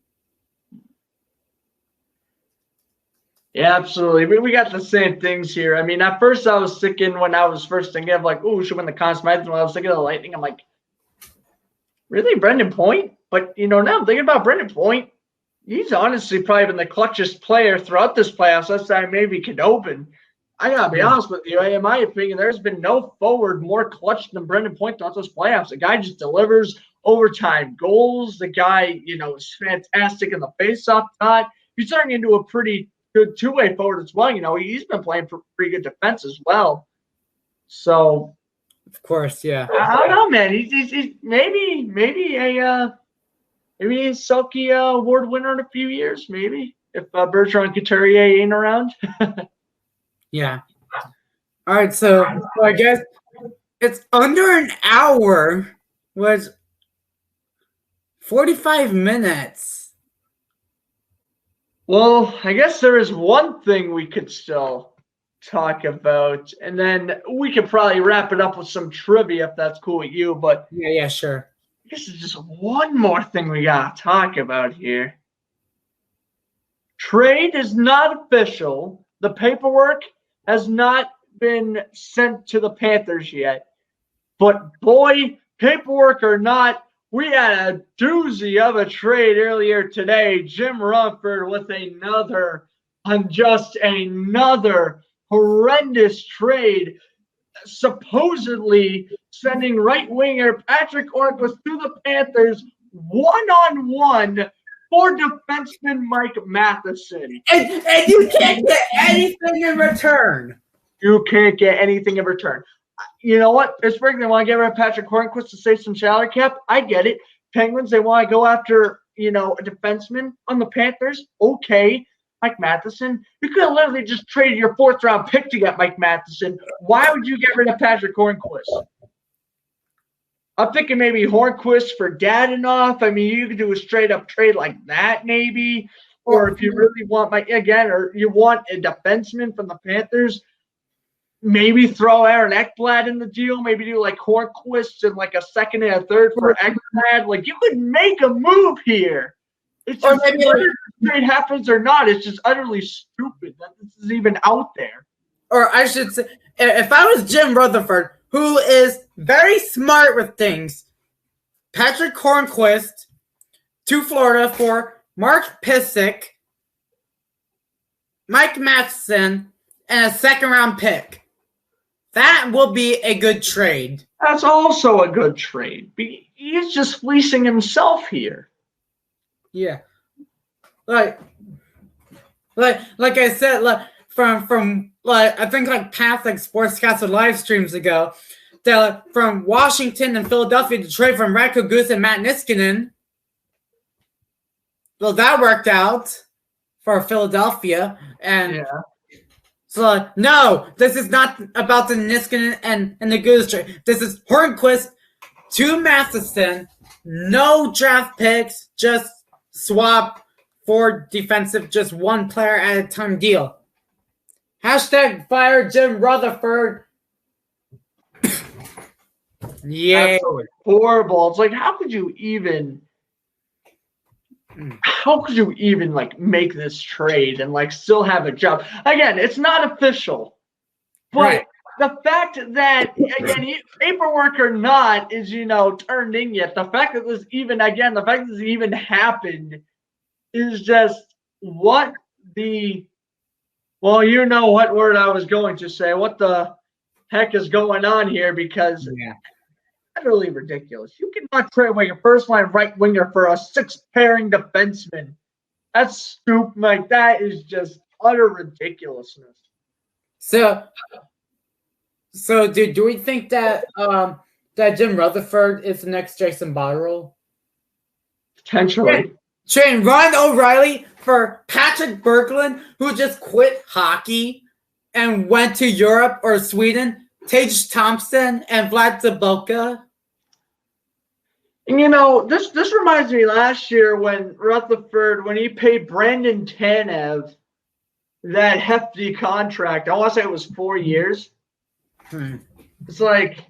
Yeah, absolutely. We got the same things here. I mean, at first I was thinking when I was first thinking of like, oh, should win the Conn Smythe. And when I was thinking of the Lightning, I'm like, really, Brendan Point? But now I'm thinking about Brendan Point. He's honestly probably been the clutchest player throughout this playoffs. That's time maybe Khudobin. I gotta be honest with you. In my opinion, there's been no forward more clutch than Brendan Point throughout those playoffs. The guy just delivers overtime goals. The guy, is fantastic in the faceoff dot. He's turning into a pretty good two-way forward as well. He's been playing for pretty good defense as well. So, of course, yeah. I don't know, man. He's maybe a Selke award winner in a few years, maybe if Bertrand Couturier ain't around. Yeah. All right, so I guess it's under an hour. Was 45 minutes. Well, I guess there is one thing we could still talk about, and then we could probably wrap it up with some trivia if that's cool with you. But yeah, sure. I guess there's just one more thing we gotta talk about here. Trade is not official. The paperwork has not been sent to the Panthers yet. But boy, paperwork or not, we had a doozy of a trade earlier today. Jim Rumford with another horrendous trade, supposedly sending right winger Patrick Hornqvist to the Panthers one-on-one for defenseman Mike Matheson. And you can't get anything in return. You can't get anything in return. You know what? Pittsburgh, they want to get rid of Patrick Hornqvist to save some salary cap. I get it. Penguins, they want to go after, a defenseman on the Panthers. Okay. Mike Matheson. You could have literally just traded your fourth-round pick to get Mike Matheson. Why would you get rid of Patrick Hornqvist? I'm thinking maybe Hornqvist for Dadonov. I mean, you could do a straight-up trade like that maybe. Or if you really want or you want a defenseman from the Panthers, maybe throw Aaron Ekblad in the deal. Maybe do like Hornqvist and like a second and a third for Ekblad. Like, you could make a move here. It's just whether the trade happens or not, it's just utterly stupid that this is even out there. Or I should say, if I was Jim Rutherford, who is very smart with things, Patrick Hornqvist to Florida for Mark Pysyk, Mike Matheson, and a second-round pick. That will be a good trade. That's also a good trade. He's just fleecing himself here. Yeah. Like I said, from I think past Sportscaster live streams ago, that from Washington and Philadelphia to trade from Radko Gudas and Matt Niskanen. Well, that worked out for Philadelphia, and so no, this is not about the Niskanen and the Gudas trade. This is Hornqvist to Matheson, no draft picks, just swap for defensive, just one player at a time deal. Hashtag fire Jim Rutherford. Yeah. Absolutely horrible. It's like, how could you even make this trade and still have a job? Again, it's not official. But right. The fact that, again, paperwork or not is, turned in yet. The fact that this even happened is just what word I was going to say. What the heck is going on here? Because utterly ridiculous. You cannot trade away your first line right winger for a six-pairing defenseman. That's stupid. That is just utter ridiculousness. So, do we think that that Jim Rutherford is the next Jason Botterill? Potentially. Trading Ron O'Reilly for Patrick Berglund, who just quit hockey and went to Europe or Sweden. Tage Thompson and Vlad Zaboka. And this reminds me last year when Rutherford, when he paid Brandon Tanev that hefty contract. I want to say it was 4 years. It's like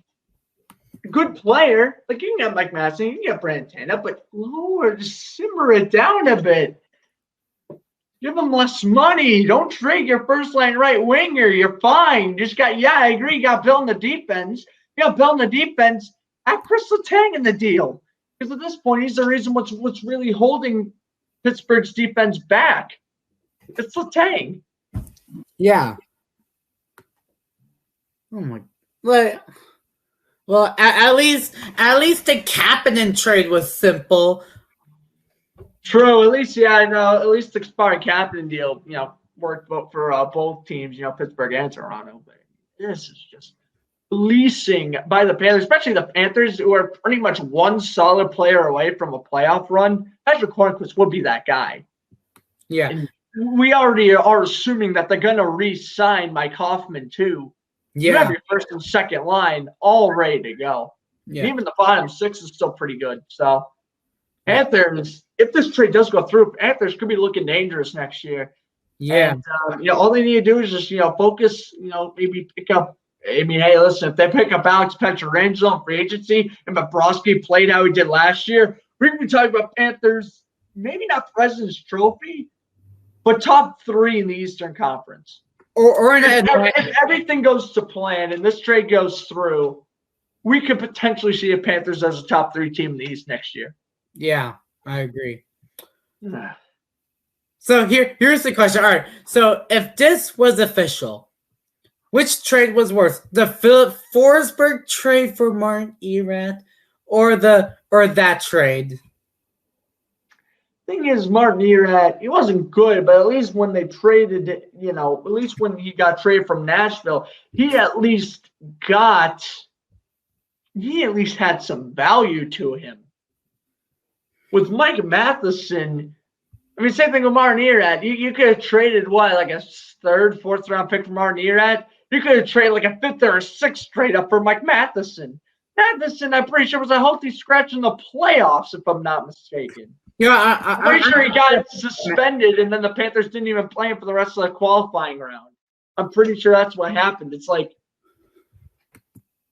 a good player. Like you can get Mike Madison, you can get Brandon Tanev, but lower, just simmer it down a bit. Give him less money. Don't trade your first line right winger. You're fine. I agree. You got Bill in the defense. You got Bill in the defense. Have Chris Letang in the deal. Because at this point, he's the reason what's really holding Pittsburgh's defense back. It's Letang. Yeah. Oh my. Well, at least the Kapanen trade was simple. True. At least, yeah, I know. At least the expired Kapanen deal, worked for both teams, Pittsburgh and Toronto. But this is just fleecing by the Panthers, especially the Panthers, who are pretty much one solid player away from a playoff run. Patrick Hornqvist would be that guy. Yeah. And we already are assuming that they're going to re-sign Mike Hoffman, too. Yeah. You have your first and second line all ready to go. Yeah. Even the bottom six is still pretty good. So, Panthers, if this trade does go through, Panthers could be looking dangerous next year. Yeah. And, all they need to do is just, focus, maybe pick up. I mean, hey, listen, if they pick up Alex Pietrangelo in free agency and Bobrovsky played how he did last year, we're going to be talking about Panthers, maybe not President's Trophy, but top 3 in the Eastern Conference. Or if everything goes to plan and this trade goes through, we could potentially see the Panthers as a top 3 team in the East next year. Yeah, I agree. So here's the question. All right. So if this was official, which trade was worse? The Philip Forsberg trade for Martin Erat or that trade? Thing is, Martin Erat, he wasn't good, but at least when they traded, at least when he got traded from Nashville, he at least had some value to him. With Mike Matheson, I mean, same thing with Martin Erat. You could have traded, like a 3rd, 4th round pick for Martin Erat. You could have traded like a 5th or a 6th straight up for Mike Matheson. Matheson, I'm pretty sure, was a healthy scratch in the playoffs, if I'm not mistaken. Yeah, I'm pretty sure he got suspended, and then the Panthers didn't even play him for the rest of the qualifying round. I'm pretty sure that's what happened. It's like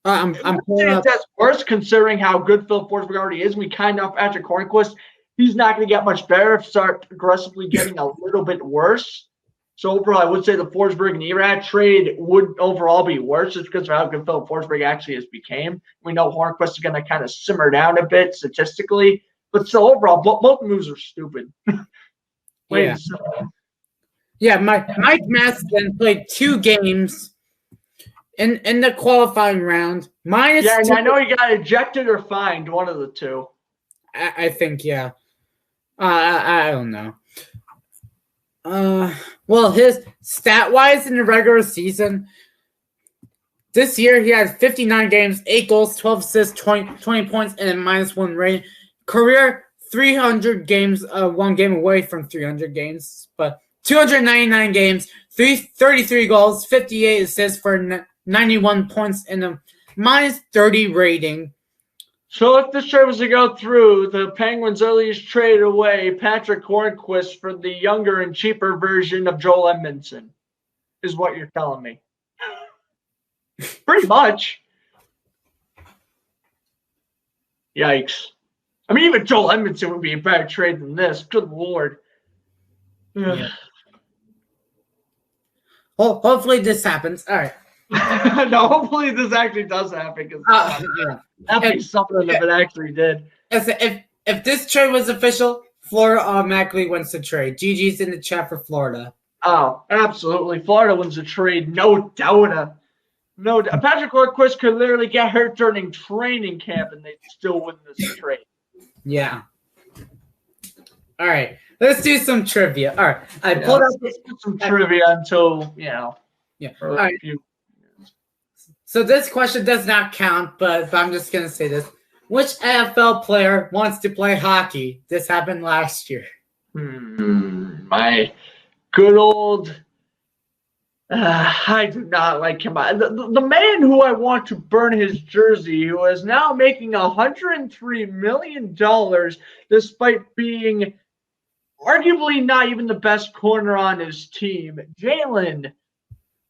I'm pulling up. That's worse considering how good Phil Forsberg already is. We kind of Patrick Hornqvist. He's not going to get much better if start progressively getting a little bit worse. So overall, I would say the Forsberg and Erat trade would overall be worse just because of how good Phil Forsberg actually has became. We know Hornqvist is going to kind of simmer down a bit statistically. But still, overall, both moves are stupid. Yeah, Mike Matheson played 2 games in the qualifying round. And I know he got ejected or fined, one of the two. I think, yeah. I don't know. Well, his stat-wise in the regular season, this year he had 59 games, 8 goals, 12 assists, 20 points, and a -1 rating. Career 300 games, 1 game away from 300 games, but 299 games, 33 goals, 58 assists for 91 points, and a -30 rating. So if this trade was to go through, the Penguins at least trade away Patrick Hornqvist for the younger and cheaper version of Joel Edmondson, is what you're telling me. Pretty much. Yikes. I mean, even Joel Edmondson would be a better trade than this. Good Lord. Yeah. Well, hopefully this happens. All right. No, hopefully this actually does happen. That'd be something if it actually did. If this trade was official, Florida automatically wins the trade. GG's in the chat for Florida. Oh, absolutely. Florida wins the trade. No doubt. No doubt. Patrick Hornqvist could literally get hurt during training camp and they'd still win this trade. Yeah. All right. Let's do some trivia. All right. I pulled up some trivia until, Yeah. All right. So this question does not count, but I'm just going to say this. Which NFL player wants to play hockey? This happened last year. My good old I do not like him. The man who I want to burn his jersey, who is now making $103 million despite being arguably not even the best corner on his team, Jalen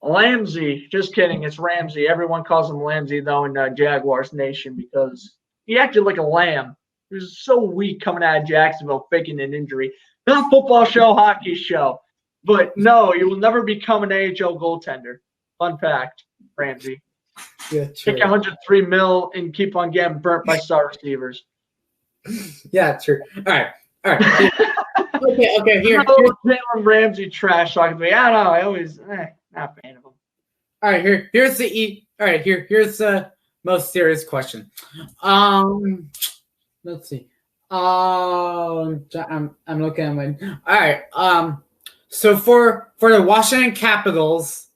Ramsey. Just kidding, it's Ramsey. Everyone calls him Ramsey, though, in Jaguars Nation because he acted like a lamb. He was so weak coming out of Jacksonville, faking an injury. Not a football show, hockey show. But no, you will never become an AHL goaltender. Fun fact, Ramsey. Yeah, true. Take 103 mil and keep on getting burnt by star receivers. Yeah, true. All right. Okay. Here. Jalen Ramsey trash talking to me. I don't know. I always not a fan of him. All right. Here's here's the most serious question. Let's see. I'm looking at my. All right. So for the Washington Capitals,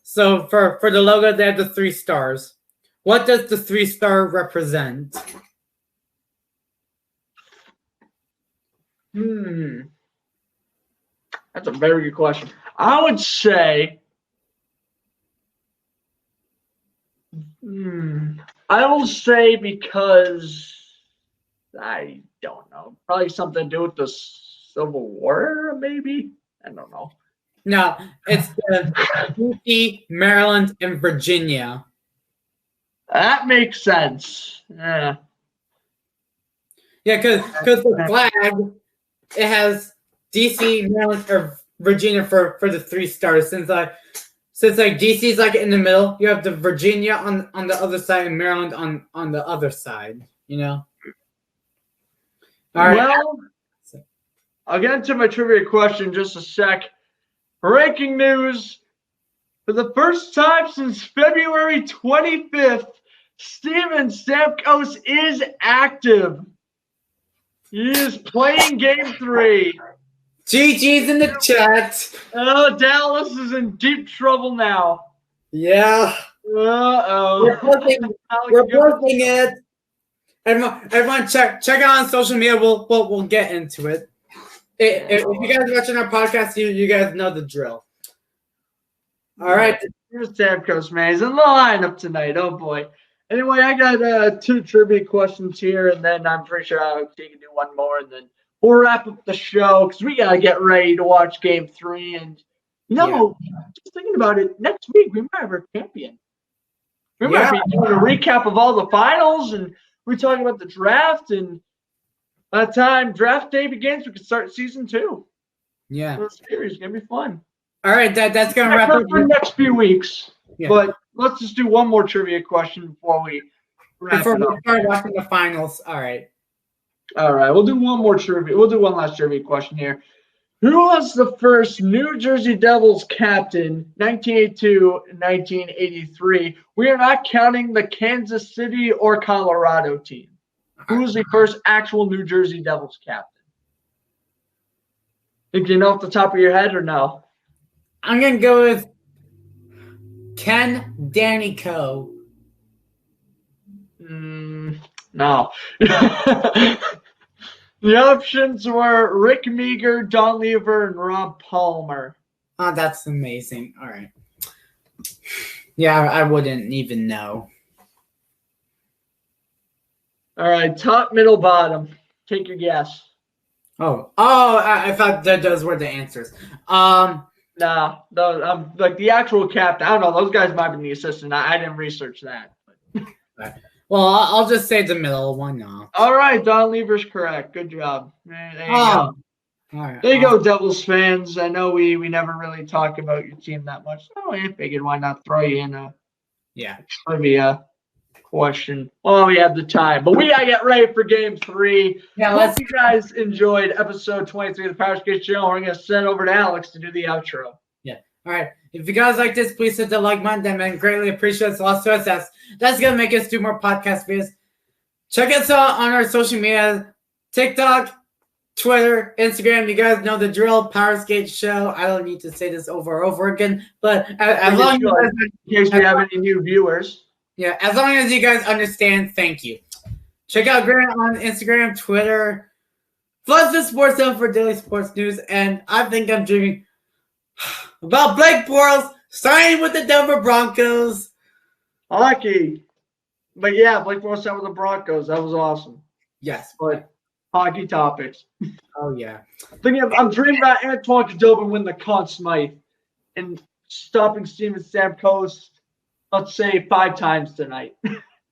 so for the logo they have the 3 stars. What does the 3-star represent? That's a very good question. I would say, I will say because I don't know, probably something to do with the Civil War, maybe. I don't know. No, it's the DC, Maryland, and Virginia. That makes sense. Yeah. Yeah, because the flag, it has DC, Maryland, or Virginia for the 3 stars. Since DC's like in the middle, you have the Virginia on the other side and Maryland on the other side. You know. All right. Well, I'll get into my trivia question in just a sec. Breaking news. For the first time since February 25th, Steven Stamkos is active. He is playing Game 3. GG's in the chat. Oh, Dallas is in deep trouble now. Yeah. Uh-oh. We're posting it. Everyone check out on social media. We'll get into it. If you guys are watching our podcast, you guys know the drill. All right. Here's Stamkos, man. He's in the lineup tonight. Oh, boy. Anyway, I got 2 trivia questions here, and then I'm pretty sure I'll take and do one more, and then we'll wrap up the show because we got to get ready to watch Game 3. And, just thinking about it, next week we might have our champion. We might be doing a recap of all the finals, and we're talking about the draft, and by the time draft day begins, we can start season 2. Yeah. So the series is going to be fun. All right, that's going to wrap up for the next few weeks. Yeah. But let's just do one more trivia question before we start watching the finals. All right. We'll do one more trivia. We'll do one last trivia question here. Who was the first New Jersey Devils captain, 1982 and 1983? We are not counting the Kansas City or Colorado team. Who was the first actual New Jersey Devils captain? Think you know off the top of your head or no? I'm going to go with Ken Danico. No. The options were Rick Meager, Don Lever, and Rob Palmer. Oh, that's amazing. All right. Yeah, I wouldn't even know. All right, top, middle, bottom. Take your guess. I thought that those were the answers. Nah, like the actual captain. I don't know. Those guys might be the assistant. I didn't research that. Right. Well, I'll just say the middle one now. All right, Don Lever's correct. Good job. There you go. All right. There you go, Devils fans. I know we never really talk about your team that much. So I figured why not throw you in a trivia question. Well, we have the time, but we gotta get ready for Game 3. Yeah, hope you guys enjoyed episode 23 of the Powerskateshow. Show. We're gonna send over to Alex to do the outro. Yeah. All right. If you guys like this, please hit the like button. That man greatly appreciates a lot to us. That's gonna make us do more podcast videos. Check us out on our social media: TikTok, Twitter, Instagram. You guys know the drill. Powerskateshow. I don't need to say this over and over again, but as long as in case we have any new viewers. Yeah, as long as you guys understand, thank you. Check out Grant on Instagram, Twitter. Plus the Sports Zone for daily sports news. And I think I'm dreaming. about Blake Bortles signing with the Denver Broncos. Hockey. But yeah, Blake Bortles signed with the Broncos. That was awesome. Yes. But hockey topics. Oh, yeah. I'm dreaming about Antoine Khudobin winning the Conn Smythe and stopping Steven Stamkos, let's say 5 times tonight.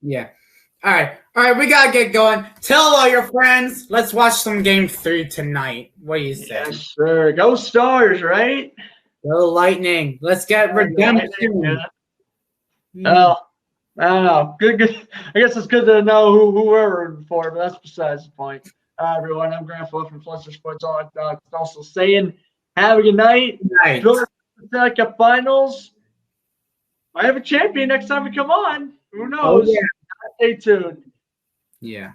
Yeah. All right, we gotta get going. Tell all your friends. Let's watch some Game 3 tonight. What do you say? Yes, sir. Go Stars, right? Go Lightning. Let's get redemption. Oh, I don't know. Good. I guess it's good to know who we're rooting for, but that's besides the point. Everyone, I'm Grant Flo from Fluster Sports. Also saying, have a good night. Night. Enjoy the Stanley Cup Finals. I have a champion next time we come on. Who knows? Oh, yeah. Stay tuned. Yeah.